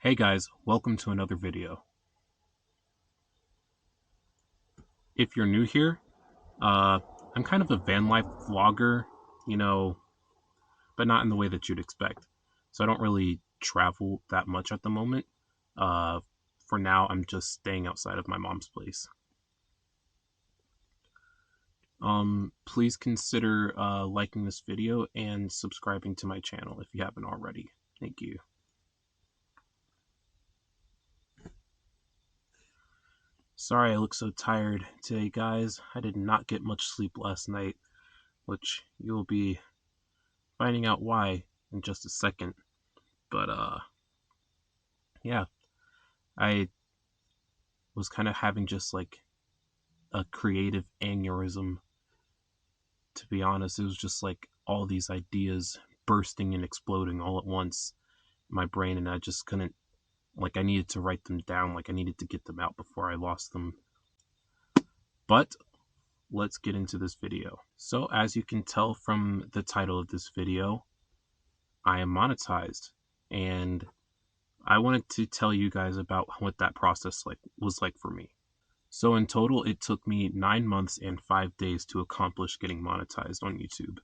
Hey guys, welcome to another video. If you're new here, I'm kind of a van life vlogger, but not in the way that you'd expect. So I don't really travel that much at the moment. Uh, for now, I'm just staying outside of my mom's place. Please consider liking this video and subscribing to my channel if you haven't already. Thank you. Sorry I look so tired today, guys. I did not get much sleep last night, which you'll be finding out why in just a second. But yeah, I was kind of having just like a creative aneurysm, to be honest. It was just like all these ideas bursting and exploding all at once in my brain, and I just couldn't, I needed to write them down, I needed to get them out before I lost them. But let's get into this video. So as you can tell from the title of this video, I am monetized, and I wanted to tell you guys about what that process was like for me. So in total, it took me 9 months and 5 days to accomplish getting monetized on YouTube.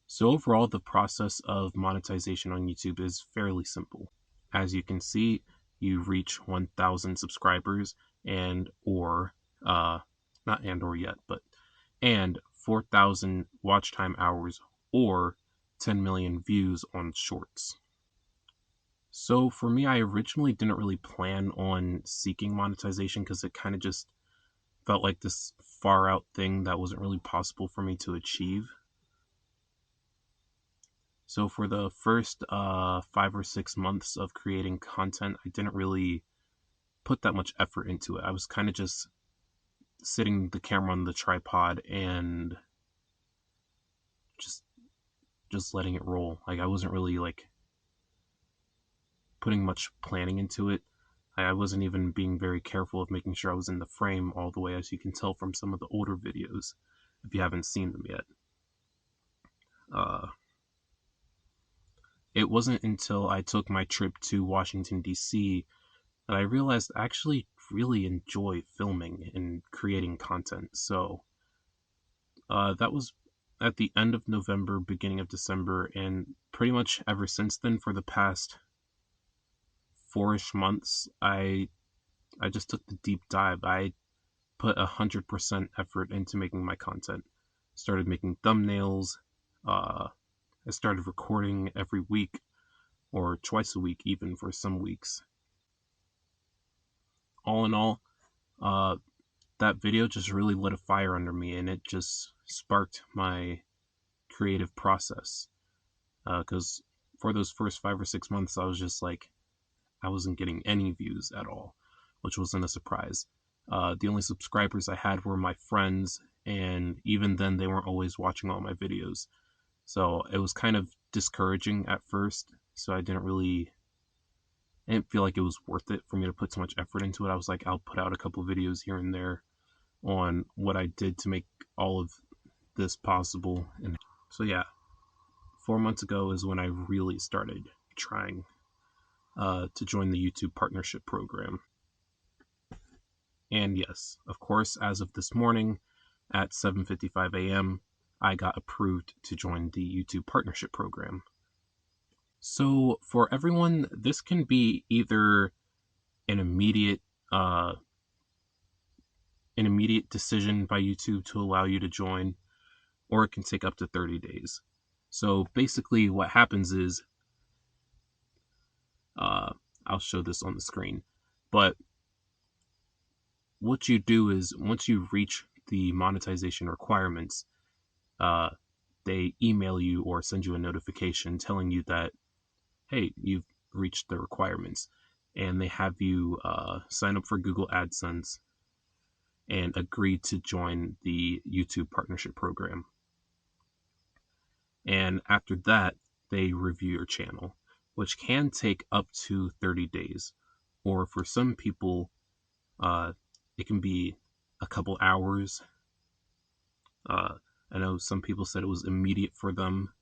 So overall, the process of monetization on YouTube is fairly simple. As you can see, you reach 1,000 subscribers and 4,000 watch time hours or 10 million views on shorts. So for me, I originally didn't really plan on seeking monetization because it kind of just felt like this far out thing that wasn't really possible for me to achieve. So for the first 5 or 6 months of creating content, I didn't really put that much effort into it. I was kind of just sitting the camera on the tripod and just letting it roll. I wasn't really putting much planning into it. I wasn't even being very careful of making sure I was in the frame all the way, as you can tell from some of the older videos, if you haven't seen them yet. It wasn't until I took my trip to Washington, D.C. that I realized I actually really enjoy filming and creating content. So that was at the end of November, beginning of December, and pretty much ever since then, for the past 4-ish months, I just took the deep dive. I put 100% effort into making my content. Started making thumbnails. I started recording every week, or twice a week even for some weeks. All in all, that video just really lit a fire under me, and it just sparked my creative process. Because for those first 5 or 6 months, I was just I wasn't getting any views at all, which wasn't a surprise. The only subscribers I had were my friends, and even then they weren't always watching all my videos. So it was kind of discouraging at first, so I didn't feel like it was worth it for me to put so much effort into it. I was like, I'll put out a couple of videos here and there on what I did to make all of this possible. And so yeah, 4 months ago is when I really started trying to join the YouTube Partnership Program. And yes, of course, as of this morning at 7:55 a.m., I got approved to join the YouTube Partnership Program. So for everyone, this can be either an immediate decision by YouTube to allow you to join, or it can take up to 30 days. So basically what happens is, I'll show this on the screen, but what you do is once you reach the monetization requirements, they email you or send you a notification telling you that, hey, you've reached the requirements, and they have you sign up for Google AdSense and agree to join the YouTube Partnership Program. And after that, they review your channel, which can take up to 30 days. Or for some people, it can be a couple hours. I know some people said it was immediate for them.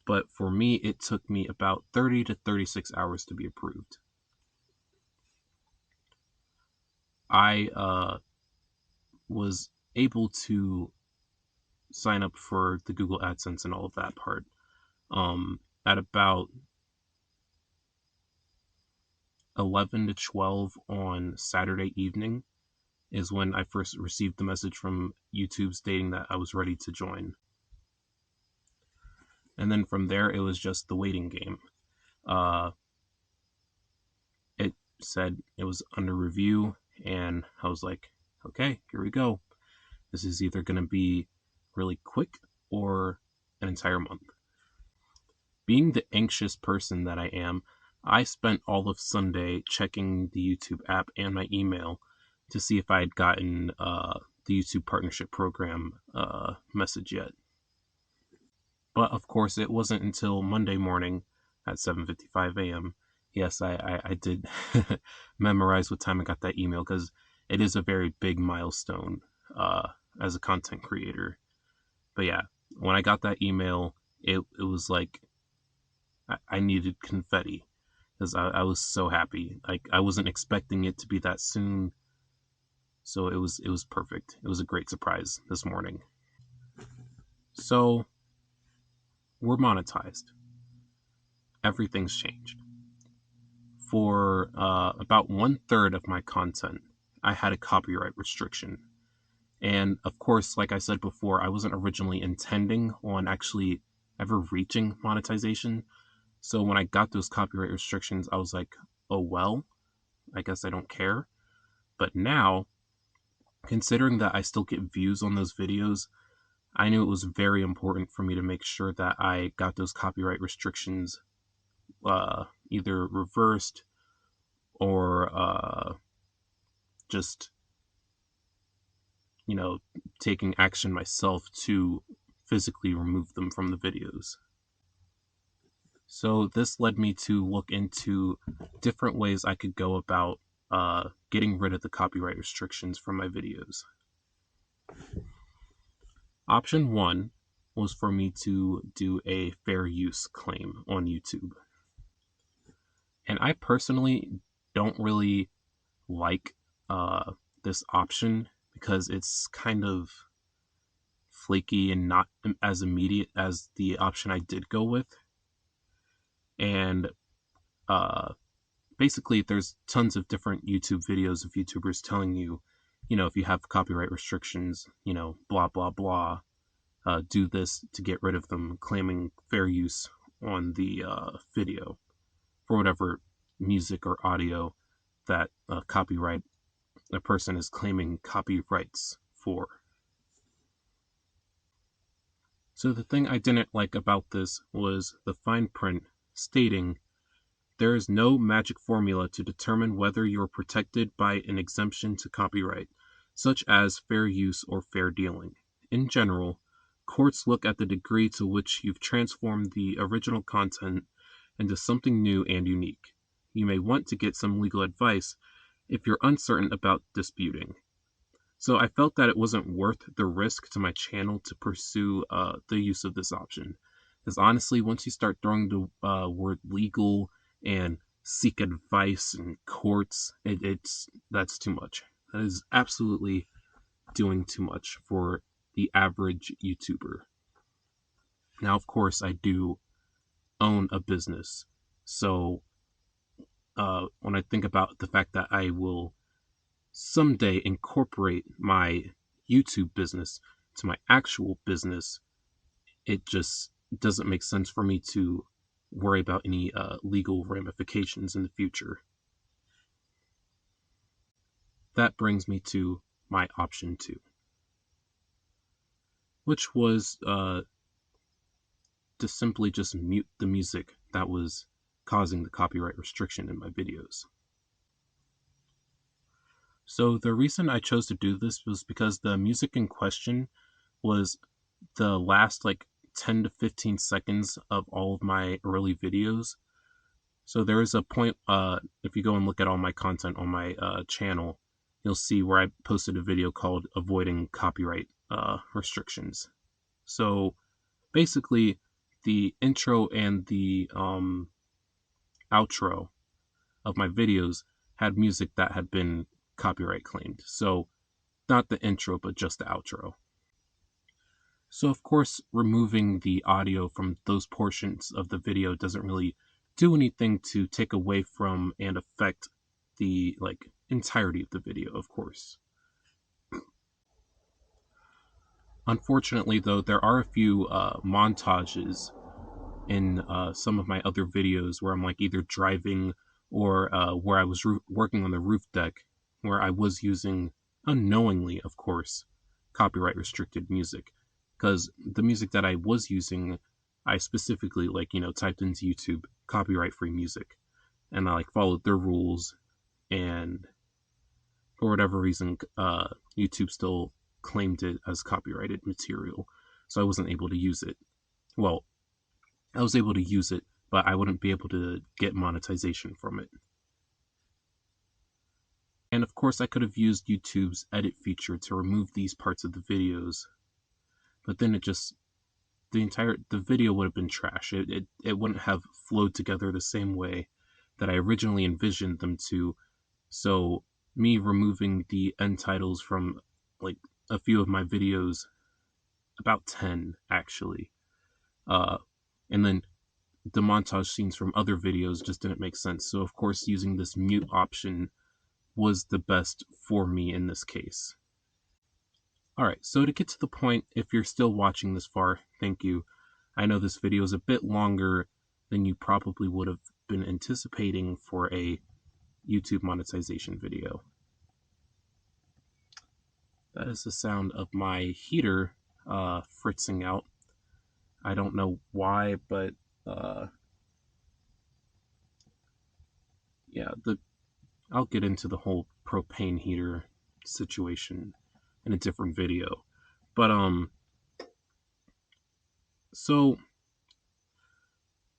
but for me, it took me about 30 to 36 hours to be approved. I was able to sign up for the Google AdSense and all of that part at about 11 to 12 on Saturday evening is when I first received the message from YouTube stating that I was ready to join. And then from there, it was just the waiting game. It said it was under review, and I was like, okay, here we go. This is either going to be really quick or an entire month. Being the anxious person that I am, I spent all of Sunday checking the YouTube app and my email to see if I had gotten the YouTube Partnership Program message yet. But of course, it wasn't until Monday morning at 7:55 a.m. Yes, I did memorize what time I got that email because it is a very big milestone as a content creator. But yeah, when I got that email, it was like I needed confetti because I was so happy. Like I wasn't expecting it to be that soon, so it was perfect. It was a great surprise this morning. So we're monetized. Everything's changed. For about 1/3 of my content, I had a copyright restriction. And of course, like I said before, I wasn't originally intending on actually ever reaching monetization. So when I got those copyright restrictions, I was like, oh well, I guess I don't care. But now, considering that I still get views on those videos, I knew it was very important for me to make sure that I got those copyright restrictions either reversed or just, taking action myself to physically remove them from the videos. So this led me to look into different ways I could go about getting rid of the copyright restrictions from my videos. Option 1 was for me to do a fair use claim on YouTube. And I personally don't really like this option because it's kind of flaky and not as immediate as the option I did go with. And basically, there's tons of different YouTube videos of YouTubers telling you, if you have copyright restrictions, blah, blah, blah, do this to get rid of them, claiming fair use on the video for whatever music or audio that a person is claiming copyrights for. So the thing I didn't like about this was the fine print stating, there is no magic formula to determine whether you are protected by an exemption to copyright, such as fair use or fair dealing. In general, courts look at the degree to which you've transformed the original content into something new and unique. You may want to get some legal advice if you're uncertain about disputing. So I felt that it wasn't worth the risk to my channel to pursue the use of this option. Because honestly, once you start throwing the word legal and seek advice in courts, that's too much. That is absolutely doing too much for the average YouTuber. Now, of course, I do own a business. So when I think about the fact that I will someday incorporate my YouTube business to my actual business, it just doesn't make sense for me to worry about any legal ramifications in the future. That brings me to my option 2, which was to simply just mute the music that was causing the copyright restriction in my videos. So the reason I chose to do this was because the music in question was the last 10 to 15 seconds of all of my early videos. So there is a point, if you go and look at all my content on my channel, you'll see where I posted a video called Avoiding Copyright Restrictions. So basically, the intro and the outro of my videos had music that had been copyright claimed. So not the intro, but just the outro. So of course, removing the audio from those portions of the video doesn't really do anything to take away from and affect the entirety of the video, of course. Unfortunately, though, there are a few montages in some of my other videos where I'm either driving or where I was working on the roof deck, where I was using, unknowingly, of course, copyright restricted music. Because the music that I was using, I specifically typed into YouTube copyright free music, and I followed their rules, and for whatever reason, YouTube still claimed it as copyrighted material, so I wasn't able to use it. Well, I was able to use it, but I wouldn't be able to get monetization from it. And of course, I could have used YouTube's edit feature to remove these parts of the videos, but then the video would have been trash. It wouldn't have flowed together the same way that I originally envisioned them to. So me removing the end titles from a few of my videos, about 10 actually, and then the montage scenes from other videos just didn't make sense. So of course, using this mute option was the best for me in this case. Alright, so to get to the point, if you're still watching this far, thank you. I know this video is a bit longer than you probably would have been anticipating for a YouTube monetization video. That is the sound of my heater fritzing out. I don't know why, but yeah, I'll get into the whole propane heater situation in a different video. But so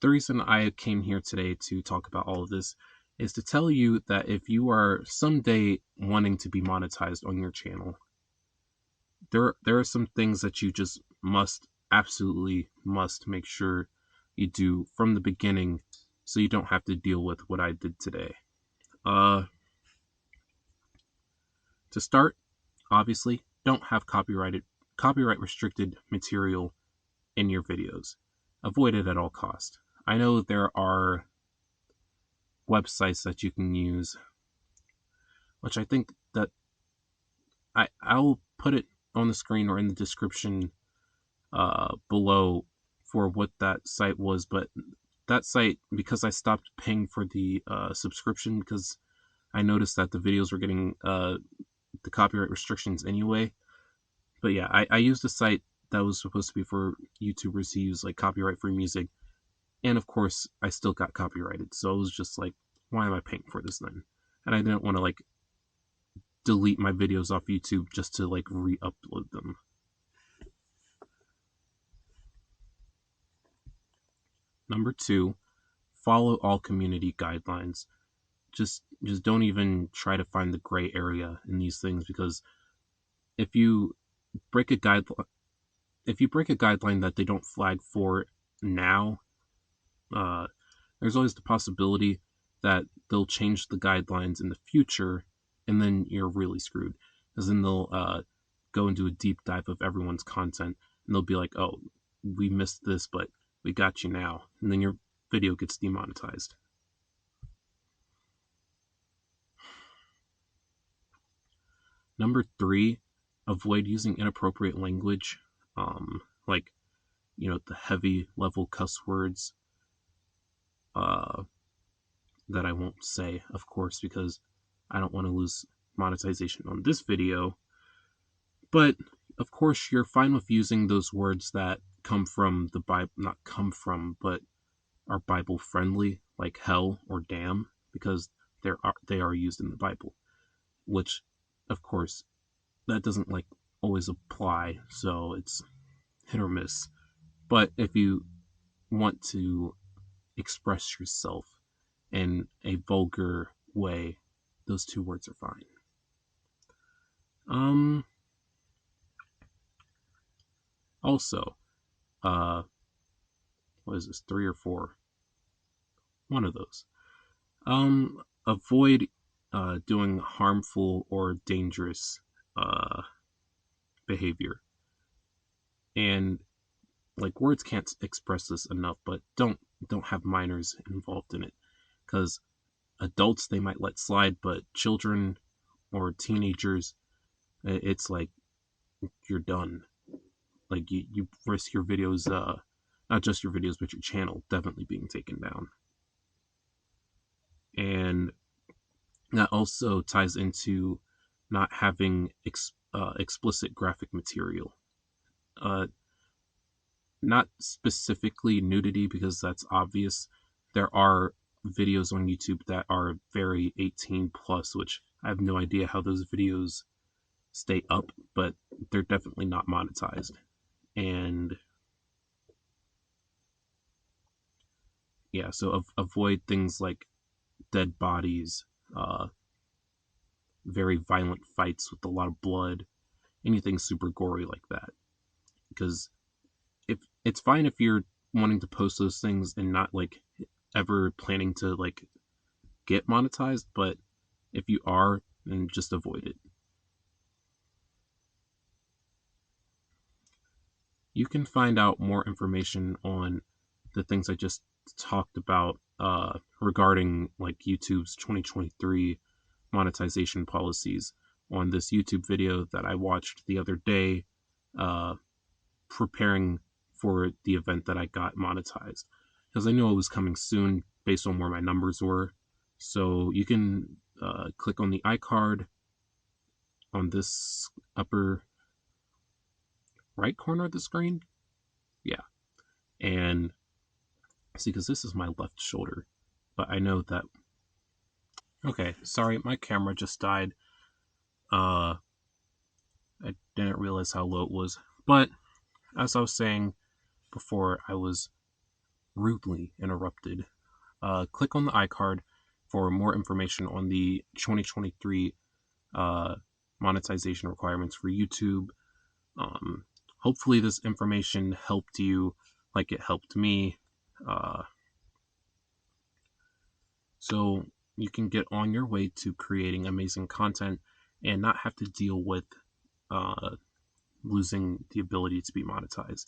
the reason I came here today to talk about all of this is to tell you that if you are someday wanting to be monetized on your channel, there are some things that you just absolutely must make sure you do from the beginning, so you don't have to deal with what I did today. To start, obviously, don't have copyright restricted material in your videos. Avoid it at all costs. I know there are websites that you can use, which I think that I'll put it on the screen or in the description below for what that site was. But that site, because I stopped paying for the subscription because I noticed that the videos were getting the copyright restrictions anyway. But yeah, I used a site that was supposed to be for YouTubers to use copyright free music, and of course I still got copyrighted. So I was just why am I paying for this then? And I didn't want to delete my videos off YouTube just to re-upload them. Number 2, follow all community guidelines. Just don't even try to find the gray area in these things, because if you break a guideline that they don't flag for now, there's always the possibility that they'll change the guidelines in the future, and then you're really screwed, because then they'll go into a deep dive of everyone's content, and they'll be like, oh, we missed this, but we got you now, and then your video gets demonetized. Number 3, avoid using inappropriate language, the heavy level cuss words that I won't say, of course, because I don't want to lose monetization on this video. But of course, you're fine with using those words that come from the Bible, not come from, but are Bible friendly, like hell or damn, because they are used in the Bible, which, of course, that doesn't always apply, so it's hit or miss. But if you want to express yourself in a vulgar way, those 2 words are fine. Also, what is this, 3 or 4? One of those. Avoid doing harmful or dangerous behavior. And like, words can't express this enough, but don't have minors involved in it, because adults they might let slide, but children or teenagers, it's like you're done. Like you risk your videos, not just your videos, but your channel definitely being taken down. And that also ties into not having explicit graphic material. Not specifically nudity, because that's obvious. There are videos on YouTube that are very 18 plus, which I have no idea how those videos stay up, but they're definitely not monetized. And yeah, so avoid things like dead bodies, very violent fights with a lot of blood, anything super gory like that. Because if it's fine if you're wanting to post those things and not like ever planning to like get monetized, but if you are, then just avoid it. You can find out more information on the things I just talked about regarding like YouTube's 2023 monetization policies on this YouTube video that I watched the other day, uh, preparing for the event that I got monetized, because I knew it was coming soon based on where my numbers were. So you can click on the iCard on this upper right corner of the screen. Yeah. And see, because this is my left shoulder, but I know that. Okay, sorry, my camera just died. I didn't realize how low it was. But as I was saying before, I was rudely interrupted. Click on the iCard for more information on the 2023 monetization requirements for YouTube. Hopefully, this information helped you like it helped me. So you can get on your way to creating amazing content and not have to deal with uh, losing the ability to be monetized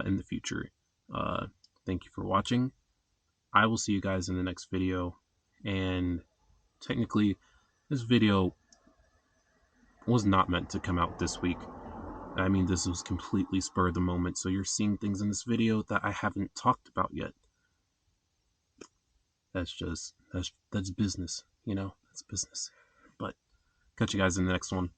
in the future. Uh, Thank you for watching. I will see you guys in the next video. And technically, this video was not meant to come out this week. I mean, this was completely spur of the moment, so you're seeing things in this video that I haven't talked about yet. That's business, you know? That's business. But catch you guys in the next one.